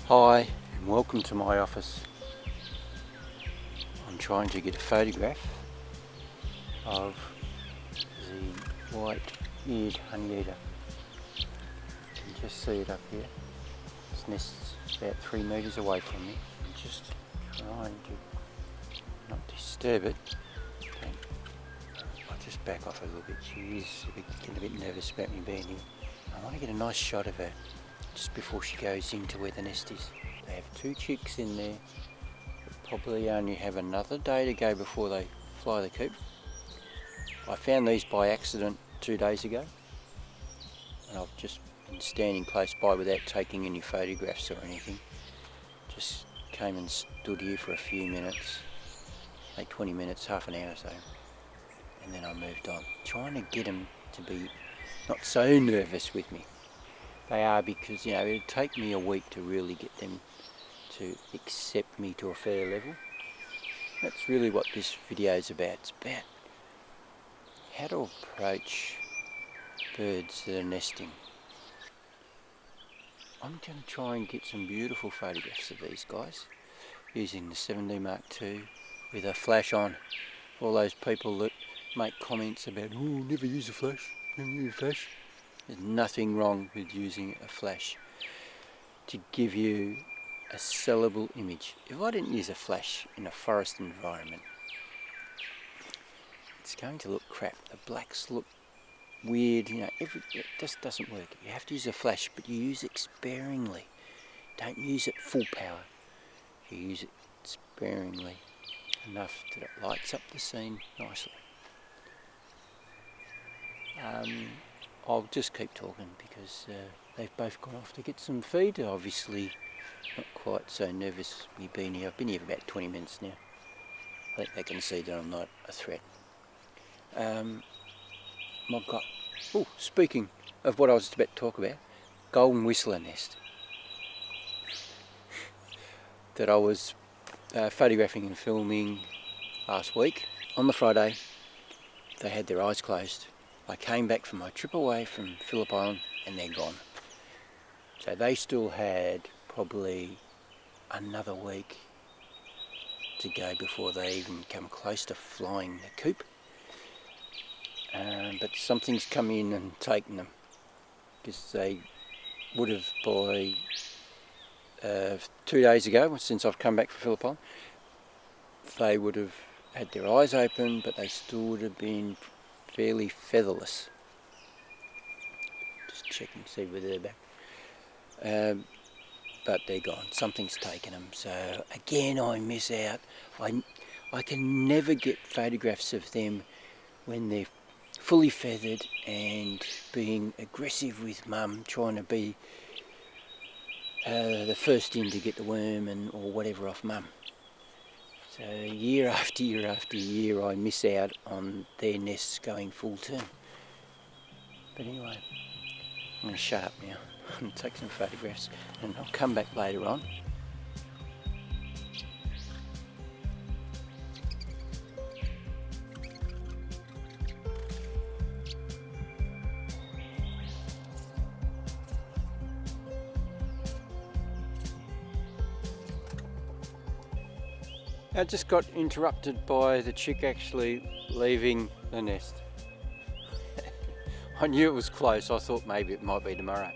Hi and welcome to my office. I'm trying to get a photograph of the white-eared honeyeater. You can just see it up here. This nest's about 3 metres away from me. I'm just trying to not disturb it. Okay. I'll just back off a little bit. She is getting a bit nervous about me being here. I want to get a nice shot of her just before she goes into where the nest is. They have 2 chicks in there. Probably only have another day to go before they fly the coop. I found these by accident 2 days ago, and I've just been standing close by without taking any photographs or anything. Just came and stood here for a few minutes, like 20 minutes, half an hour or so, and then I moved on, trying to get them to be not so nervous with me. They are, because it'd take me a week to really get them to accept me to a fair level. That's really what this video is about. It's about how to approach birds that are nesting. I'm going to try and get some beautiful photographs of these guys using the 7D Mark II with a flash on. All those people that make comments about, oh, never use a flash, never use a flash. There's nothing wrong with using a flash to give you a sellable image. If I didn't use a flash in a forest environment, it's going to look crap. The blacks look weird, it just doesn't work. You have to use a flash, but you use it sparingly. Don't use it full power. You use it sparingly, enough that it lights up the scene nicely. I'll just keep talking because they've both gone off to get some feed. Obviously not quite so nervous me being here. I've been here for about 20 minutes now. I think they can see that I'm not a threat. Speaking of what I was about to talk about, golden whistler nest that I was photographing and filming last week. On the Friday, they had their eyes closed. I came back from my trip away from Phillip Island and they're gone. So they still had probably another week to go before they even come close to flying the coop. But something's come in and taken them, because they would have by 2 days ago, since I've come back from Phillip Island, they would have had their eyes open, but they still would have been fairly featherless. Just checking to see whether they're back. But they're gone. Something's taken them. So again, I miss out. I can never get photographs of them when they're fully feathered and being aggressive with mum, trying to be the first in to get the worm or whatever off mum. So year after year after year I miss out on their nests going full term. But anyway, I'm going to shut up now and take some photographs, and I'll come back later on. I just got interrupted by the chick actually leaving the nest. I knew it was close. I thought maybe it might be tomorrow.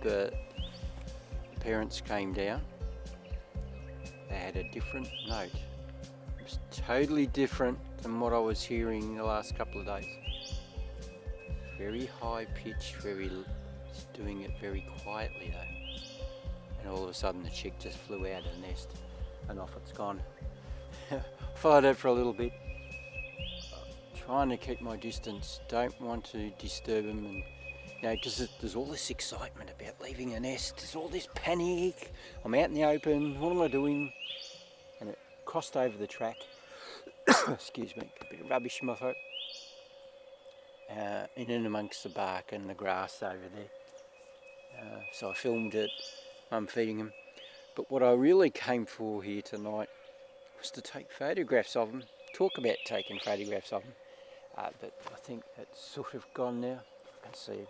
But the parents came down. They had a different note. It was totally different than what I was hearing the last couple of days. Very high pitched, doing it very quietly though. And all of a sudden the chick just flew out of the nest and off it's gone. Followed it for a little bit, trying to keep my distance, don't want to disturb them, and because there's all this excitement about leaving a nest, there's all this panic, I'm out in the open, what am I doing? And it crossed over the track, excuse me, a bit of rubbish in my throat, in and amongst the bark and the grass over there. So I filmed it, I'm feeding them. But what I really came for here tonight was to take photographs of them, talk about taking photographs of them. But I think that's sort of gone now. I can see them.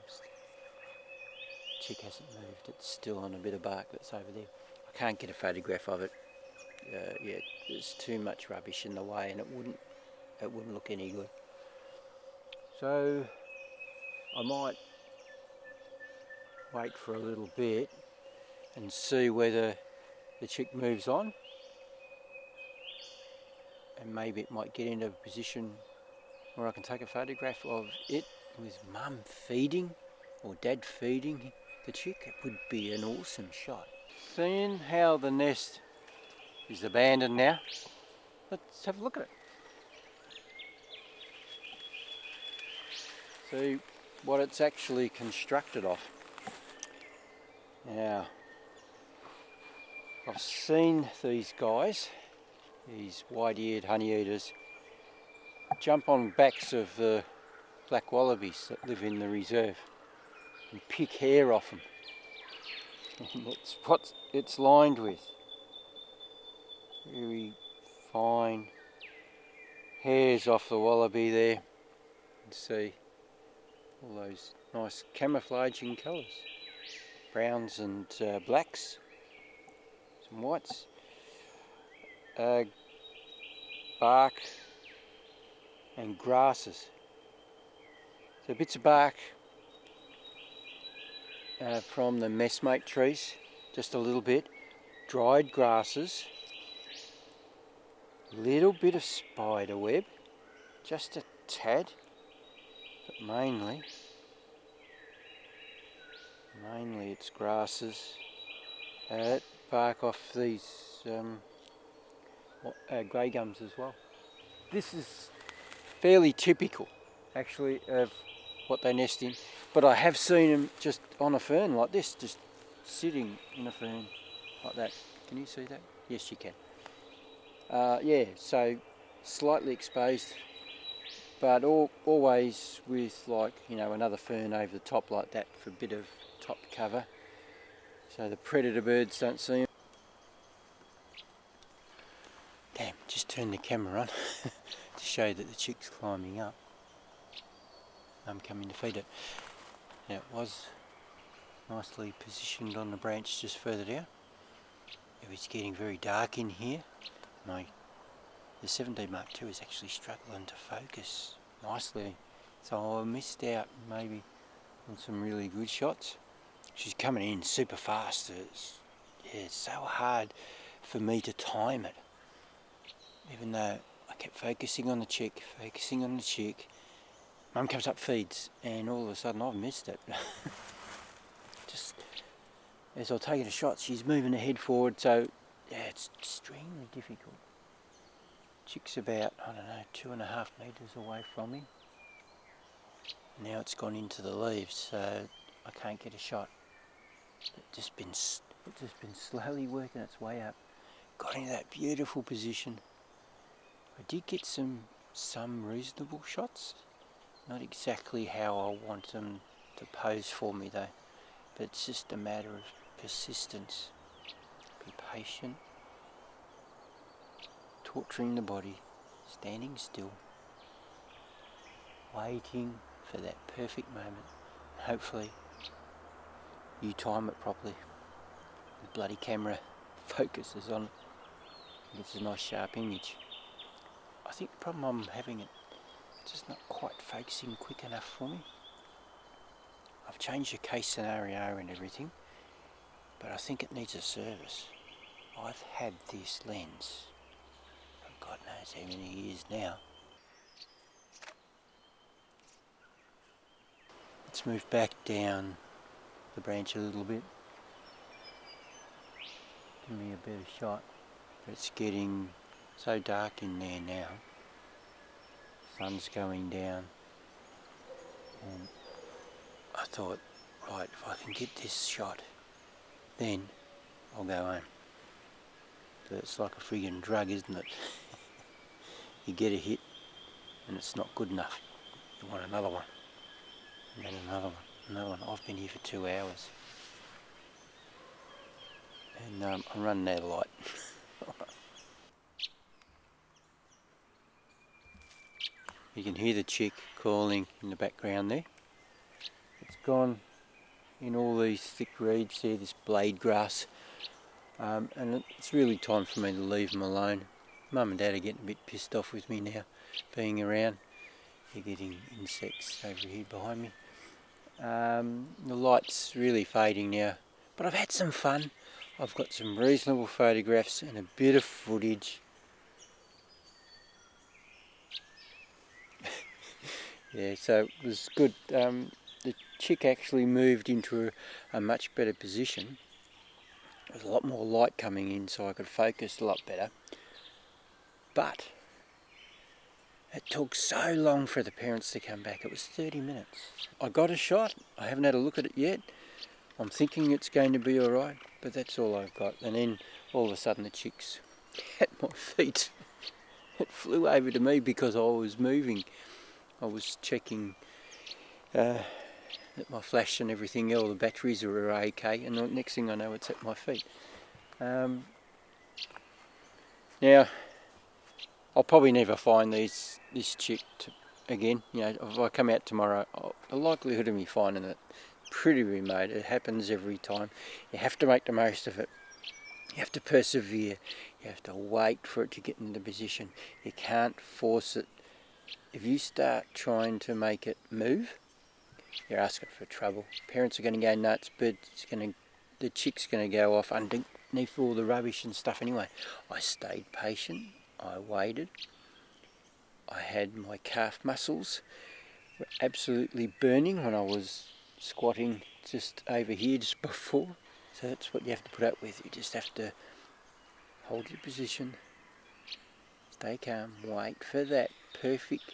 chick hasn't moved. It's still on a bit of bark that's over there. I can't get a photograph of it yet. There's too much rubbish in the way, and it wouldn't look any good. So I might wait for a little bit and see whether the chick moves on, and maybe it might get into a position where I can take a photograph of it with mum feeding or dad feeding the chick. It would be an awesome shot. Seeing how the nest is abandoned now, let's have a look at it. See what it's actually constructed of. Now, I've seen these guys, these white-eared honeyeaters, jump on backs of the black wallabies that live in the reserve and pick hair off them. And that's what it's lined with. Very fine hairs off the wallaby there. You can see all those nice camouflaging colours. Browns and blacks, some whites, bark and grasses. So bits of bark from the messmate trees, just a little bit, dried grasses, a little bit of spider web, just a tad, but mainly it's grasses, bark off these grey gums as well. This is fairly typical actually of what they nest in, but I have seen them just on a fern like this, just sitting in a fern like that. Can you see that? Yes, you can. Yeah, so slightly exposed, but always with, like, you know, another fern over the top like that for a bit of top cover, so the predator birds don't see them. Damn, just turned the camera on to show that the chick's climbing up. I'm coming to feed it. Now, it was nicely positioned on the branch just further down. It was getting very dark in here. The 7D Mark II is actually struggling to focus nicely, so I missed out maybe on some really good shots. She's coming in super fast. It's so hard for me to time it, even though I kept focusing on the chick. Mum comes up, feeds, and all of a sudden I've missed it. Just as I was taking a shot, she's moving her head forward, so yeah, it's extremely difficult. Chick's about, I don't know, 2.5 metres away from me. Now it's gone into the leaves, so I can't get a shot. It's just been slowly working its way up. Got into that beautiful position. I did get some reasonable shots. Not exactly how I want them to pose for me though, but it's just a matter of persistence. Be patient, torturing the body, standing still, waiting for that perfect moment. Hopefully you time it properly. The bloody camera focuses on it and gets a nice sharp image. I think the problem I'm having, it's just not quite focusing quick enough for me. I've changed the case scenario and everything, but I think it needs a service. I've had this lens for God knows how many years now. Let's move back down the branch a little bit. Give me a better shot. It's getting so dark in there now. Sun's going down, and I thought, right, if I can get this shot, then I'll go home. But it's like a friggin' drug, isn't it? You get a hit and it's not good enough. You want another one, and then another one, another one. I've been here for 2 hours, and I'm running out of light. You can hear the chick calling in the background there. It's gone in all these thick reeds here, this blade grass, and it's really time for me to leave them alone. Mum and Dad are getting a bit pissed off with me now, being around. They're getting insects over here behind me. The light's really fading now, but I've had some fun. I've got some reasonable photographs and a bit of footage. Yeah, so it was good. The chick actually moved into a much better position. There was a lot more light coming in, so I could focus a lot better. But it took so long for the parents to come back. It was 30 minutes. I got a shot. I haven't had a look at it yet. I'm thinking it's going to be alright, but that's all I've got. And then all of a sudden the chick's at my feet. It flew over to me because I was moving. I was checking that my flash and everything, all the batteries were okay, and the next thing I know it's at my feet. Now, I'll probably never find this chick again. You know, if I come out tomorrow, the likelihood of me finding it pretty remote. It happens every time. You have to make the most of it. You have to persevere. You have to wait for it to get into position. You can't force it. If you start trying to make it move, you're asking for trouble. Parents are going to go nuts, but the chick's going to go off underneath all the rubbish and stuff anyway. I stayed patient. I waited. I had my calf muscles were absolutely burning when I was squatting just over here just before. So that's what you have to put up with. You just have to hold your position, stay calm, wait for that perfect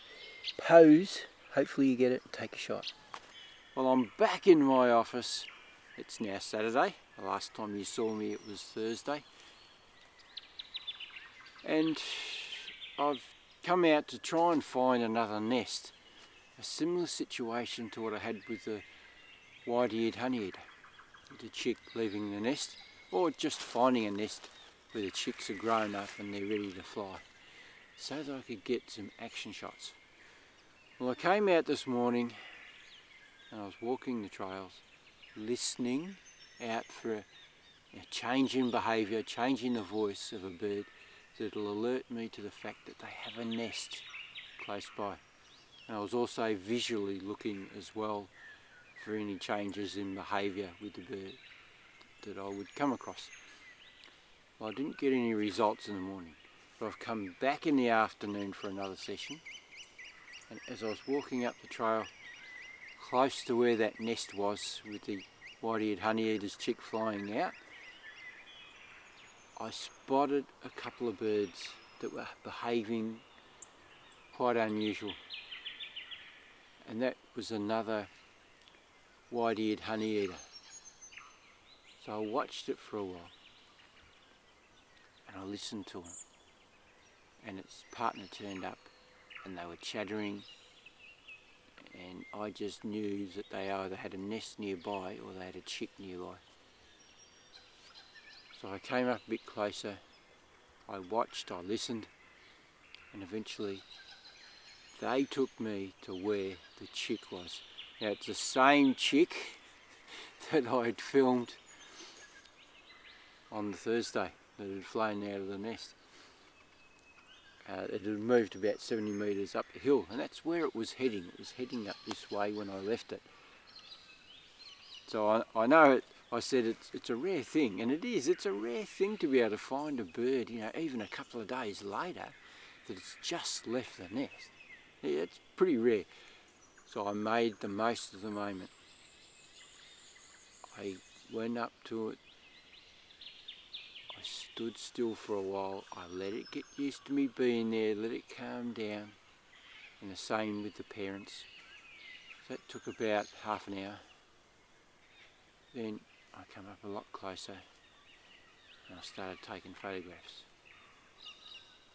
pose. Hopefully you get it and take a shot. Well, I'm back in my office. It's now Saturday. The last time you saw me it was Thursday. And I've come out to try and find another nest. A similar situation to what I had with the white-eared honeyeater. The chick leaving the nest, or just finding a nest where the chicks are grown up and they're ready to fly, so that I could get some action shots. Well, I came out this morning and I was walking the trails, listening out for a change in behaviour, change in the voice of a bird that'll alert me to the fact that they have a nest close by. And I was also visually looking as well for any changes in behaviour with the bird that I would come across. Well, I didn't get any results in the morning, but I've come back in the afternoon for another session, and as I was walking up the trail close to where that nest was with the white-eared honeyeater's chick flying out, I spotted a couple of birds that were behaving quite unusual, and that was another white-eared honeyeater. So I watched it for a while and I listened to him, and its partner turned up and they were chattering, and I just knew that they either had a nest nearby or they had a chick nearby. So I came up a bit closer, I watched, I listened, and eventually they took me to where the chick was. Now it's the same chick that I had filmed on the Thursday that had flown out of the nest. It had moved about 70 metres up the hill, and that's where it was heading. It was heading up this way when I left it. So I know it. I said it's a rare thing, and it is. It's a rare thing to be able to find a bird, you know, even a couple of days later, that it's just left the nest. Yeah, it's pretty rare. So I made the most of the moment. I went up to it. I stood still for a while. I let it get used to me being there, let it calm down. And the same with the parents. So that took about half an hour. Then I come up a lot closer and I started taking photographs.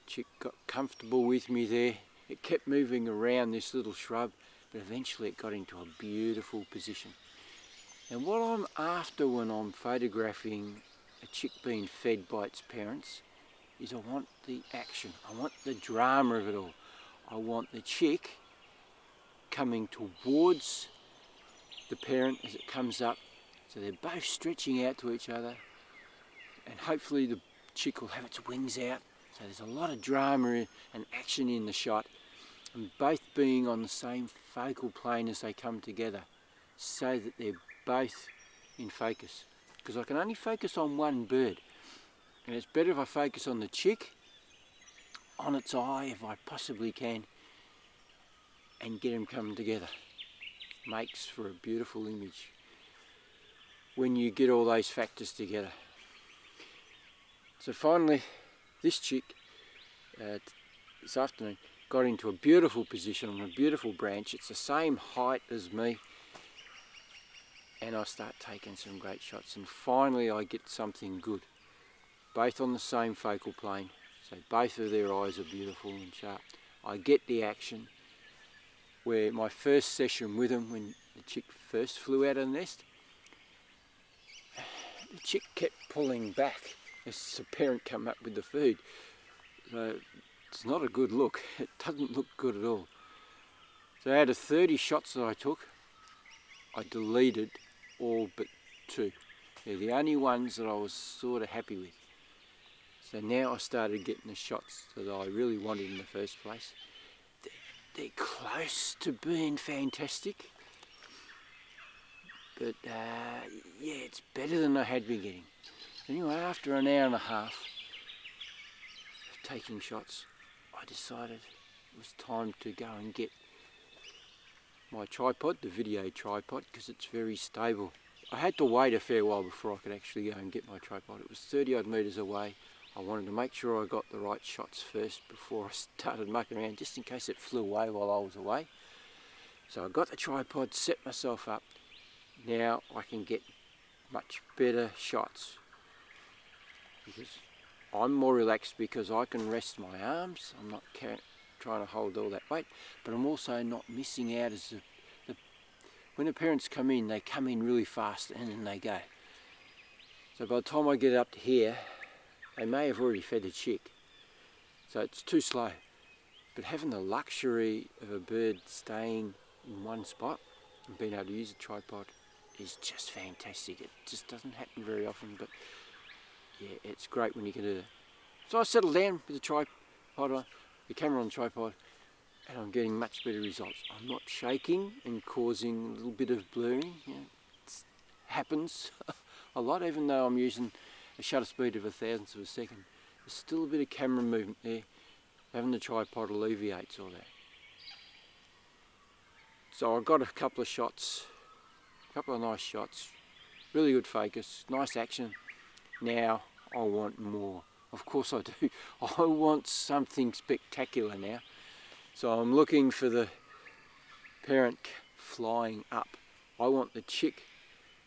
Chick got comfortable with me there. It kept moving around this little shrub, but eventually it got into a beautiful position. And what I'm after when I'm photographing a chick being fed by its parents is I want the action. I want the drama of it all. I want the chick coming towards the parent as it comes up So they're both stretching out to each other, and hopefully the chick will have its wings out. So there's a lot of drama and action in the shot, and both being on the same focal plane as they come together, so that they're both in focus. Because I can only focus on one bird, and it's better if I focus on the chick, on its eye if I possibly can, and get them coming together. Makes for a beautiful image when you get all those factors together. So finally, this chick this afternoon got into a beautiful position on a beautiful branch. It's the same height as me, and I start taking some great shots, and finally I get something good, both on the same focal plane, so both of their eyes are beautiful and sharp. I get the action where my first session with them, when the chick first flew out of the nest, the chick kept pulling back as the parent came up with the food. So it's not a good look. It doesn't look good at all. So out of 30 shots that I took, I deleted all but 2. They're the only ones that I was sort of happy with. So now I started getting the shots that I really wanted in the first place. They're close to being fantastic, but yeah, it's better than I had been getting. Anyway, after an hour and a half of taking shots, I decided it was time to go and get my tripod, the video tripod, because it's very stable. I had to wait a fair while before I could actually go and get my tripod. It was 30 odd metres away. I wanted to make sure I got the right shots first before I started mucking around, just in case it flew away while I was away. So I got the tripod, set myself up. Now I can get much better shots, because I'm more relaxed, because I can rest my arms. I'm not trying to hold all that weight, but I'm also not missing out as when the parents come in, they come in really fast and then they go. So by the time I get up to here, they may have already fed the chick, so it's too slow. But having the luxury of a bird staying in one spot and being able to use a tripod is just fantastic. It just doesn't happen very often, but yeah, it's great when you can do that. So I settled down with the tripod on, the camera on the tripod, and I'm getting much better results. I'm not shaking and causing a little bit of blurring. You know, it happens a lot, even though I'm using a shutter speed of 1,000th of a second. There's still a bit of camera movement there. Having the tripod alleviates all that. So I got a couple of shots, a couple of nice shots, really good focus, nice action. Now I want more. Of course I do. I want something spectacular now. So I'm looking for the parent flying up. I want the chick,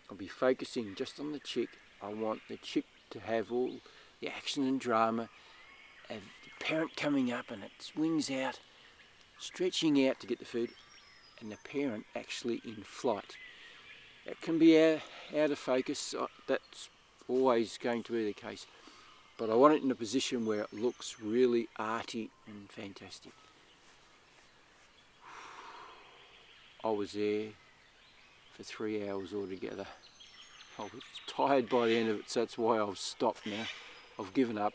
I'll be focusing just on the chick. I want the chick to have all the action and drama, have the parent coming up and its wings out, stretching out to get the food, and the parent actually in flight. It can be out of focus, that's always going to be the case, but I want it in a position where it looks really arty and fantastic. I was there for 3 hours altogether. I was tired by the end of it, so that's why I've stopped now. I've given up.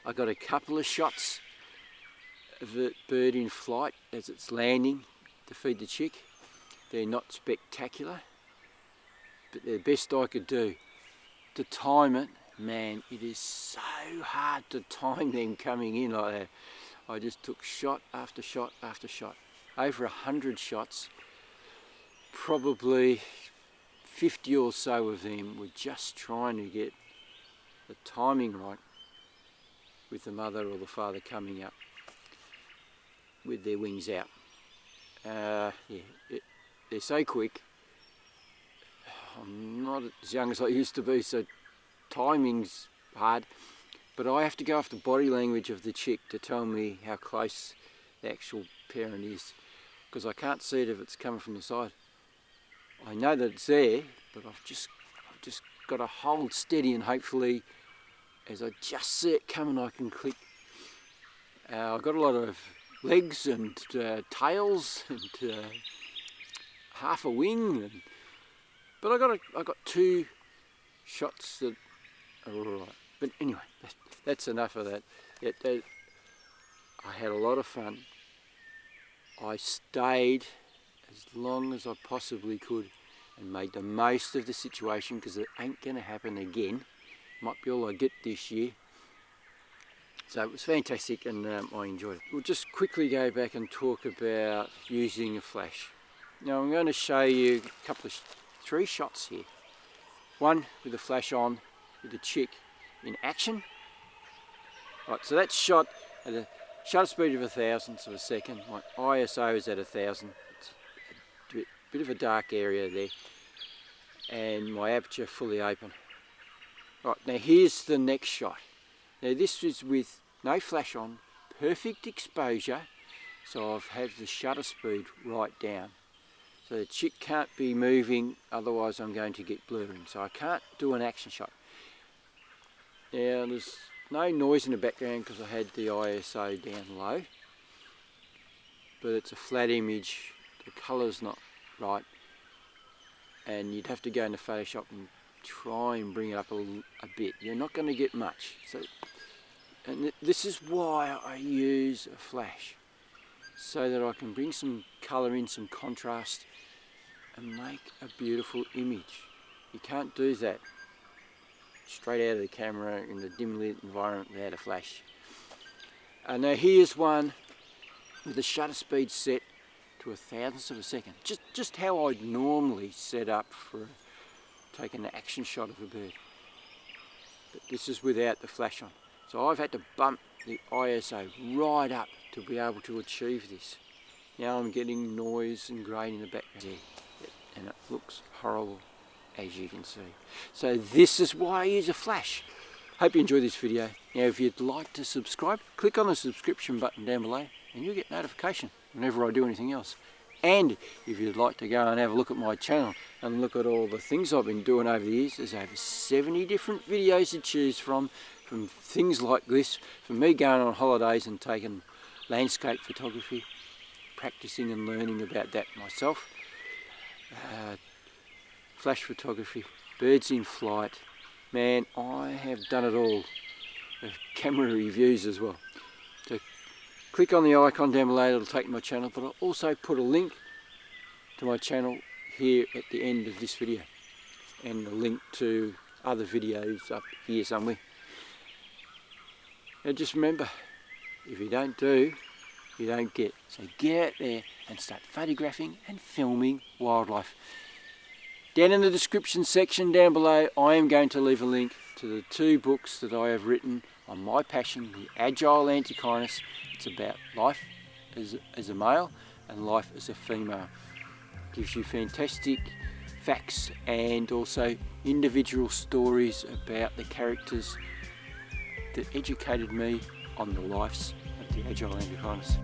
I got a couple of shots of the bird in flight as it's landing to feed the chick. They're not spectacular, but they're the best I could do. To time it, man, it is so hard to time them coming in like that. I just took shot after shot after shot. Over 100 shots, probably 50 or so of them were just trying to get the timing right with the mother or the father coming up with their wings out. They're so quick. I'm not as young as I used to be, so timing's hard, but I have to go off the body language of the chick to tell me how close the actual parent is, because I can't see it if it's coming from the side. I know that it's there, but I've just got to hold steady, and hopefully as I just see it coming I can click. I've got a lot of legs and tails and half a wing, But I got 2 shots that are alright. But anyway, that's enough of that. I had a lot of fun. I stayed as long as I possibly could and made the most of the situation, because it ain't going to happen again. Might be all I get this year. So it was fantastic, and I enjoyed it. We'll just quickly go back and talk about using a flash. Now I'm going to show you a couple of 3 shots here. One with the flash on, with the chick in action. Right, so that's shot at a shutter speed of 1,000ths of a second. My ISO is at 1,000. It's a bit of a dark area there, and my aperture fully open. Right, now here's the next shot. Now this is with no flash on, perfect exposure, so I've had the shutter speed right down. So the chick can't be moving, otherwise I'm going to get blurring. So I can't do an action shot. Now there's no noise in the background because I had the ISO down low. But it's a flat image, the colour's not right. And you'd have to go into Photoshop and try and bring it up a bit. You're not going to get much. And this is why I use a flash, so that I can bring some colour in, some contrast, and make a beautiful image. You can't do that straight out of the camera in the dim lit environment without a flash. Now here's one with the shutter speed set to 1,000ths of a second. Just how I'd normally set up for taking an action shot of a bird. But this is without the flash on. So I've had to bump the ISO right up to be able to achieve this. Now I'm getting noise and grain in the background, and it looks horrible, as you can see. So this is why I use a flash. Hope you enjoyed this video. Now if you'd like to subscribe, click on the subscription button down below and you'll get notification whenever I do anything else. And if you'd like to go and have a look at my channel and look at all the things I've been doing over the years, there's over 70 different videos to choose from things like this, from me going on holidays and taking landscape photography, practicing and learning about that myself, flash photography, birds in flight. Man, I have done it all. Camera reviews as well. So click on the icon down below, it'll take my channel, but I'll also put a link to my channel here at the end of this video, and a link to other videos up here somewhere. Now just remember, if you don't do, you don't get. So get out there and start photographing and filming wildlife. Down in the description section down below, I am going to leave a link to the 2 books that I have written on my passion, the Agile Antechinus. It's about life as a male and life as a female. Gives you fantastic facts and also individual stories about the characters that educated me on the lives of the Agile Antechinus.